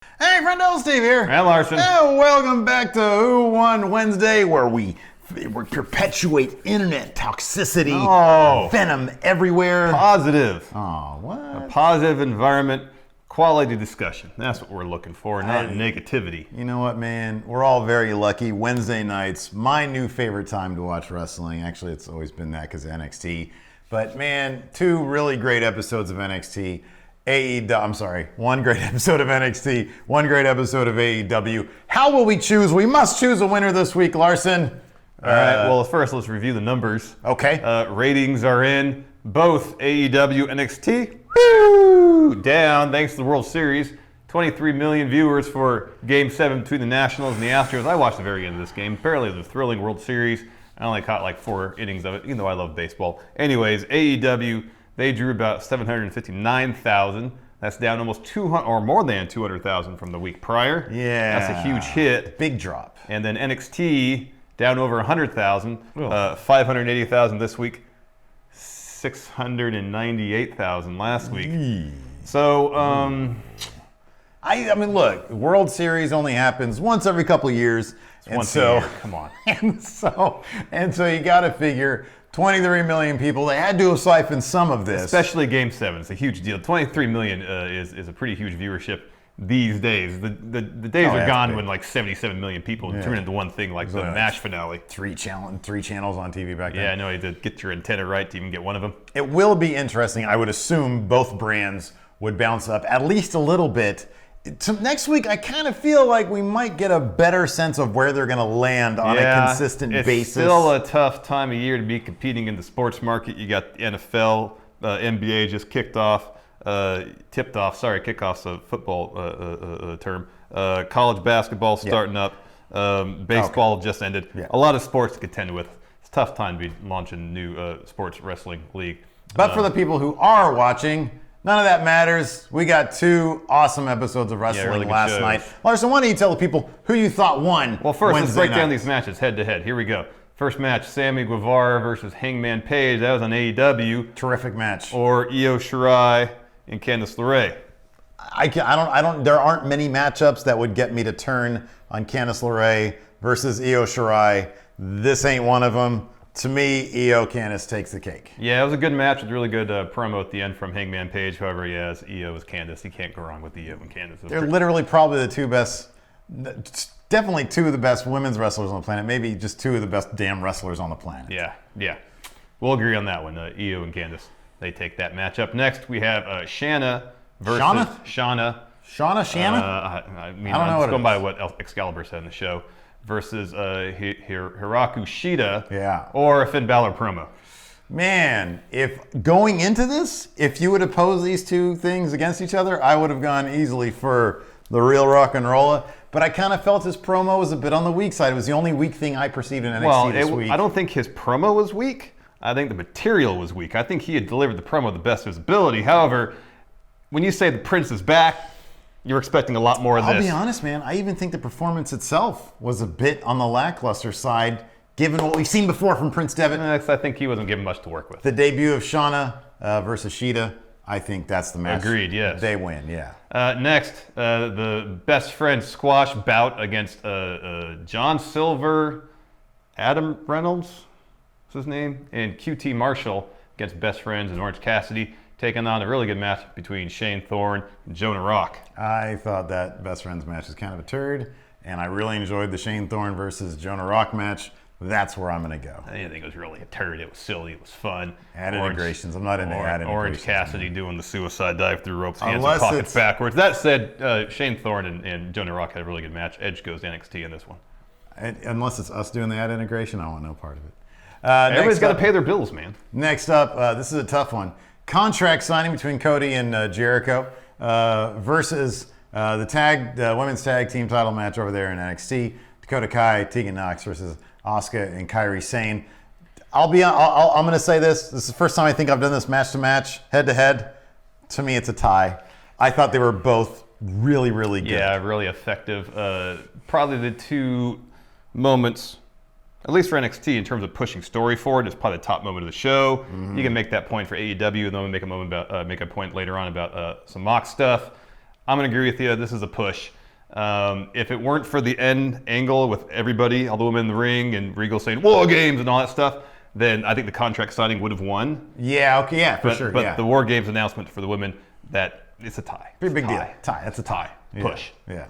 Hey, friendo, Steve here. And Larson. And welcome back to Who Won Wednesday, where we perpetuate internet toxicity, venom everywhere. Positive. Oh, what? A positive environment, quality discussion. That's what we're looking for, not negativity. You know what, man? We're all very lucky. Wednesday nights, my new favorite time to watch wrestling. Actually, it's always been that because of NXT. But man, two really great episodes of NXT. One great episode of NXT, one great episode of AEW. How will we choose? We must choose a winner this week, Larson. All right, well, first let's review the numbers. Okay. Ratings are in both AEW and NXT. Woo! Down, thanks to the World Series. 23 million viewers for Game 7 between the Nationals and the Astros. I watched the very end of this game. Apparently, the thrilling World Series. I only caught like 4 innings of it, even though I love baseball. Anyways, AEW, they drew about 759,000. That's down almost 200 or more than 200,000 from the week prior. Yeah. That's a huge hit. Big drop. And then NXT down over 100,000, 580,000 this week, 698,000 last week. So, I mean, look, the World Series only happens once every couple of years. once a year. Come on. And so you got to figure 23 million people, they had to have siphoned some of this. Especially Game 7. It's a huge deal. 23 million is a pretty huge viewership these days. The days are gone when like 77 million people tune into one thing like the MASH finale. Three channels on TV back then. Yeah, I know. You had to get your antenna right to even get one of them. It will be interesting. I would assume both brands would bounce up at least a little bit. Next week, I kind of feel like we might get a better sense of where they're going to land on a consistent basis. It's still a tough time of year to be competing in the sports market. You got the NFL, NBA just kickoff's a football term. College basketball starting up. Baseball just ended. Yeah. A lot of sports to contend with. It's a tough time to be launching a new sports wrestling league. But for the people who are watching, none of that matters. We got 2 awesome episodes of wrestling last night. Larson, why don't you tell the people who you thought won? Well, first, Wednesday let's break night. down these matches head to head. Here we go. First match, Sammy Guevara versus Hangman Page. That was on AEW. Terrific match. Or Io Shirai and Candice LeRae. There aren't many matchups that would get me to turn on Candice LeRae versus Io Shirai. This ain't one of them. To me, Candice takes the cake. Yeah, it was a good match with really good promo at the end from Hangman Page. However, as Io is Candice. You can't go wrong with Io and Candice. They're literally probably the 2 best, definitely 2 of the best women's wrestlers on the planet. Maybe just 2 of the best damn wrestlers on the planet. Yeah. We'll agree on that one. Io and Candice, they take that match up. Next, we have Shanna versus Shauna. I mean, I'm just going by what Excalibur said in the show. Versus Hiraku Shida or a Finn Balor promo. Man, if going into this, if you would have posed these 2 things against each other, I would have gone easily for the real rock and roller. But I kind of felt his promo was a bit on the weak side. It was the only weak thing I perceived in NXT this week. I don't think his promo was weak. I think the material was weak. I think he had delivered the promo to the best of his ability. However, when you say the Prince is back, you're expecting a lot more of this. I'll be honest, man. I even think the performance itself was a bit on the lackluster side, given what we've seen before from Prince Devitt. I think he wasn't given much to work with. The debut of Shauna versus Shida, I think that's the match. Agreed, yes. They win, yeah. Next, the best friend squash bout against John Silver, Adam Reynolds, what's his name, and QT Marshall against Best Friends and Orange Cassidy, taking on a really good match between Shane Thorne and Jonah Rock. I thought that Best Friends match was kind of a turd, and I really enjoyed the Shane Thorne versus Jonah Rock match. That's where I'm going to go. I didn't think it was really a turd. It was silly. It was fun. Integrations. I'm not into ad integrations. Orange Cassidy doing the suicide dive through ropes, hands and pockets backwards. That said, Shane Thorne and Jonah Rock had a really good match. Edge goes to NXT in this one. Unless it's us doing the ad integration, I want no part of it. Everybody's got to pay their bills, man. Next up, this is a tough one. Contract signing between Cody and Jericho versus the women's tag team title match over there in NXT. Dakota Kai, Tegan Nox versus Asuka and Kairi Sane. I'm going to say this. This is the first time I think I've done this match to match, head to head. To me, it's a tie. I thought they were both really, really good. Yeah, really effective. Probably the 2 moments, at least for NXT, in terms of pushing story forward, is probably the top moment of the show. You can make that point for AEW, and then we make a point later on about some mock stuff. I'm going to agree with you. This is a push. If it weren't for the end angle with everybody, all the women in the ring, and Regal saying War Games and all that stuff, then I think the contract signing would have won. Yeah, okay, yeah, for sure. But the War Games announcement for the women, it's a tie. Pretty big tie. deal. Tie. That's a tie. Push. Yeah.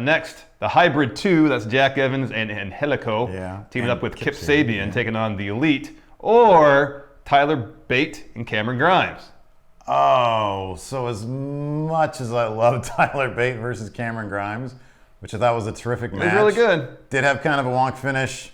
Next, the Hybrid 2, that's Jack Evans and Angelico, teaming up with Kip Sabian, taking on the Elite, or Tyler Bate and Cameron Grimes. Oh, so as much as I love Tyler Bate versus Cameron Grimes, which I thought was a terrific match. It was really good. Did have kind of a wonk finish,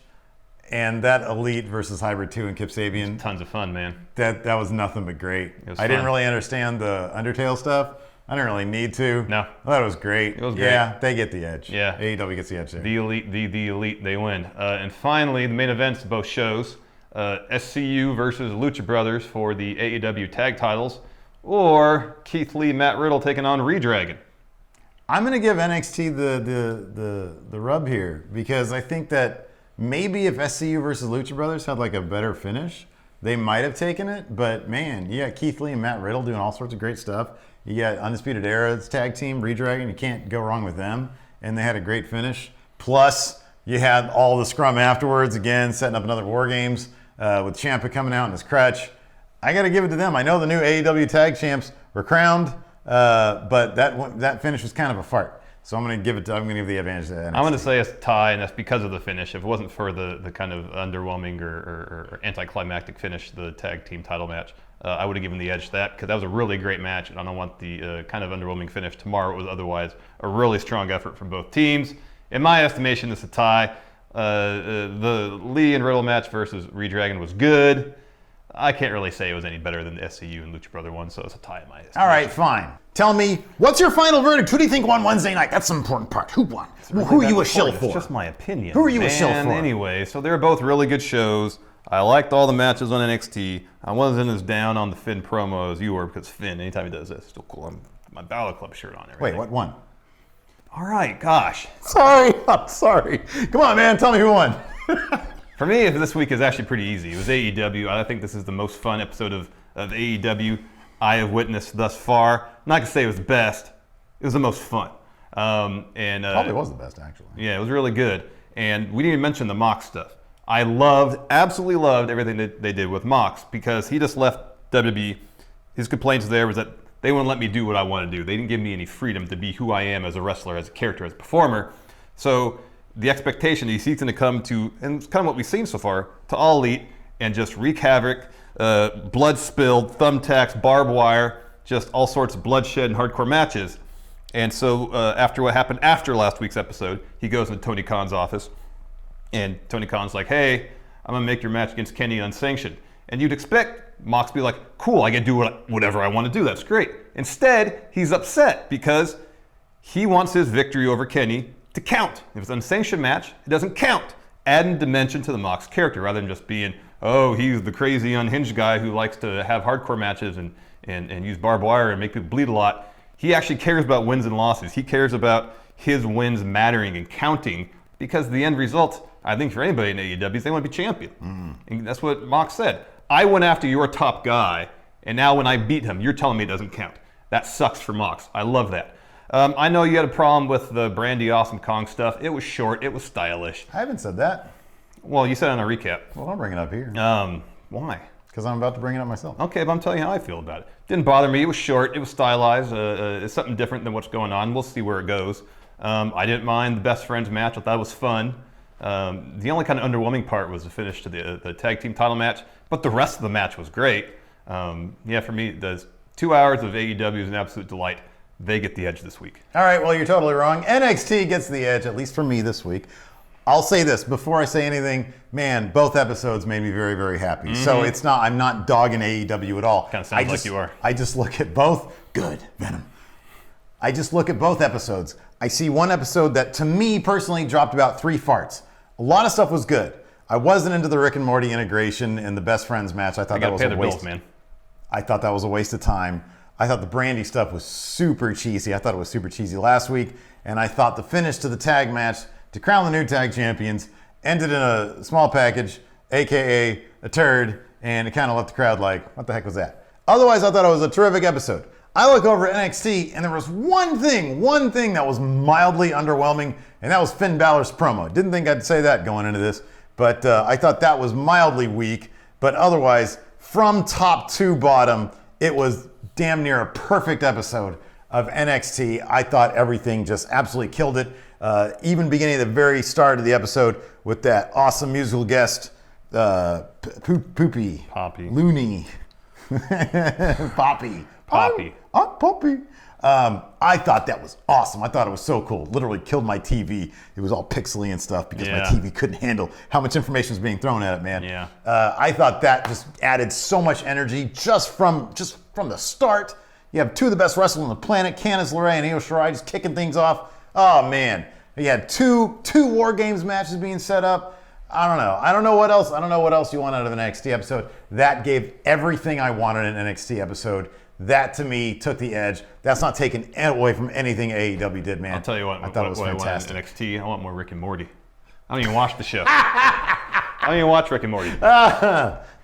and that Elite versus Hybrid 2 and Kip Sabian. Tons of fun, man. That was nothing but great. I didn't really understand the Undertale stuff. I didn't really need to. No. I thought it was great. It was great. Yeah, they get the edge. Yeah. AEW gets the edge there. The Elite, they win. And finally, the main events of both shows, SCU versus Lucha Brothers for the AEW tag titles, or Keith Lee, Matt Riddle taking on Redragon. I'm going to give NXT the rub here, because I think that maybe if SCU versus Lucha Brothers had like a better finish, they might have taken it. But man, you got Keith Lee and Matt Riddle doing all sorts of great stuff. You got Undisputed Era's tag team, Redragon. You can't go wrong with them. And they had a great finish. Plus, you had all the scrum afterwards, again, setting up another War Games with Ciampa coming out in his crutch. I got to give it to them. I know the new AEW tag champs were crowned, but that finish was kind of a fart. So I'm going to give the advantage to NXT. I'm going to say it's a tie, and that's because of the finish. If it wasn't for the kind of underwhelming or anticlimactic finish, the tag team title match, I would have given the edge to that, because that was a really great match, and I don't want the kind of underwhelming finish tomorrow. It was otherwise a really strong effort from both teams. In my estimation, it's a tie. The Lee and Riddle match versus Redragon was good. I can't really say it was any better than the SCU and Lucha Brother one, so it's a tie in my estimation. All right, fine. Tell me, what's your final verdict? Who do you think won Wednesday night? That's the important part. Who won? Who are you a shill for? It's just my opinion. Who are you a shill for? Anyway, so they're both really good shows. I liked all the matches on NXT. I wasn't as down on the Finn promo as you were, because Finn, anytime he does this, it's still cool. I'm my Balor Club shirt on. Wait, what won? All right, gosh. Sorry, I'm sorry. Come on, man, tell me who won. For me, this week is actually pretty easy. It was AEW. I think this is the most fun episode of AEW I have witnessed thus far. I'm not going to say it was the best. It was the most fun. Probably was the best, actually. Yeah, it was really good. And we didn't even mention the Mox stuff. I absolutely loved everything that they did with Mox, because he just left WWE. His complaints there was that they wouldn't let me do what I want to do. They didn't give me any freedom to be who I am as a wrestler, as a character, as a performer. So the expectation is he's going to come to, and it's kind of what we've seen so far, to All Elite and just wreak havoc, blood spilled, thumbtacks, barbed wire, just all sorts of bloodshed and hardcore matches. And so after what happened after last week's episode, he goes into Tony Khan's office, and Tony Khan's like, hey, I'm going to make your match against Kenny unsanctioned. And you'd expect Mox to be like, cool, I can do whatever I want to do. That's great. Instead, he's upset because he wants his victory over Kenny to count. If it's an unsanctioned match, it doesn't count. Adding dimension to the Mox character rather than just being, oh, he's the crazy unhinged guy who likes to have hardcore matches and use barbed wire and make people bleed a lot. He actually cares about wins and losses. He cares about his wins mattering and counting, because the end result, I think for anybody in AEW, is they want to be champion. And that's what Mox said. I went after your top guy, and now when I beat him, you're telling me it doesn't count. That sucks for Mox. I love that. I know you had a problem with the Brandy Awesome Kong stuff. It was short. It was stylish. I haven't said that. Well, you said it on a recap. Well, I'll bring it up here. Why? Because I'm about to bring it up myself. Okay, but I'm telling you how I feel about it. Didn't bother me. It was short. It was stylized. It's something different than what's going on. We'll see where it goes. I didn't mind the Best Friends match. I thought it was fun. The only kind of underwhelming part was the finish to the tag team title match, but the rest of the match was great. Yeah, for me, the 2 hours of AEW is an absolute delight. They get the edge this week. All right, well, you're totally wrong. NXT gets the edge, at least for me this week. I'll say this before I say anything. Man, both episodes made me very, very happy. So I'm not dogging AEW at all. Kind of sounds like you are. I just look at both. Good, Venom. I just look at both episodes. I see one episode that, to me personally, dropped about 3 farts. A lot of stuff was good. I wasn't into the Rick and Morty integration in the Best Friends match. I thought that was a waste. Man. I thought that was a waste of time. I thought the Brandy stuff was super cheesy. I thought it was super cheesy last week. And I thought the finish to the tag match to crown the new tag champions ended in a small package, AKA a turd, and it kind of left the crowd like, what the heck was that? Otherwise, I thought it was a terrific episode. I look over at NXT, and there was one thing that was mildly underwhelming, and that was Finn Balor's promo. Didn't think I'd say that going into this, but I thought that was mildly weak. But otherwise, from top to bottom, it was damn near a perfect episode of NXT. I thought everything just absolutely killed it. Even beginning at the very start of the episode with that awesome musical guest, Poopy. Poppy. Looney. Poppy. Poppy. Poppy. I thought that was awesome. I thought it was so cool. Literally killed my TV. It was all pixely and stuff because my TV couldn't handle how much information was being thrown at it, man. Yeah. I thought that just added so much energy just from the start. You have two of the best wrestlers on the planet, Candice LeRae and Io Shirai, just kicking things off. Oh man, you had two War Games matches being set up. I don't know what else. I don't know what else you want out of an NXT episode. That gave everything I wanted in an NXT episode. That to me took the edge. That's not taken away from anything AEW did, man. I'll tell you what. I thought it was fantastic. I want in NXT. I want more Rick and Morty. I don't even watch the show. I don't even watch Rick and Morty.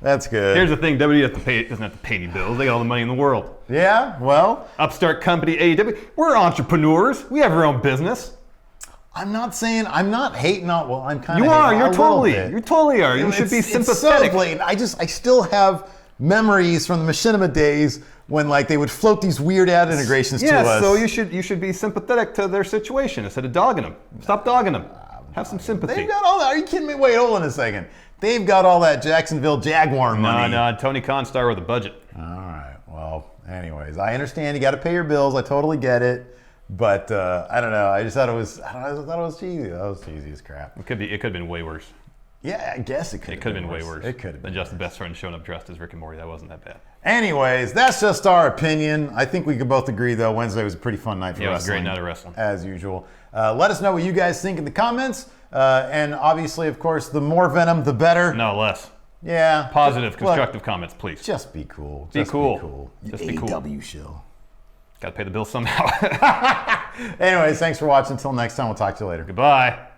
That's good. Here's the thing: WWE doesn't have to pay any bills. They got all the money in the world. Yeah, well, upstart company AEW. We're entrepreneurs. We have our own business. I'm not hating on. Well, I'm kind of. You are. You totally are. You should be sympathetic. It's so blatant. I still have memories from the Machinima days when like they would float these weird ad integrations to us. Yeah, so you should be sympathetic to their situation instead of dogging them. Stop dogging them. Have some sympathy. They've got all that. Are you kidding me? Wait, hold on a second. They've got all that Jacksonville Jaguar money. No, Tony Khan star with a budget. All right. Well, anyways, I understand you got to pay your bills. I totally get it. But I don't know. I just thought it was. I thought it was cheesy. That was cheesy as crap. It could have been way worse. Yeah, I guess it could. It could have been way worse. It could have been just the best friend showing up dressed as Rick and Morty. That wasn't that bad. Anyways, that's just our opinion. I think we could both agree, though. Wednesday was a pretty fun night for wrestling. Yeah, it was a great night of wrestling. As usual. Let us know what you guys think in the comments. And obviously, of course, the more venom, the better. No, less. Yeah. Positive, constructive comments, please. Just be cool. Be cool. Just be cool. AEW show. Got to pay the bills somehow. Anyways, thanks for watching. Until next time, we'll talk to you later. Goodbye.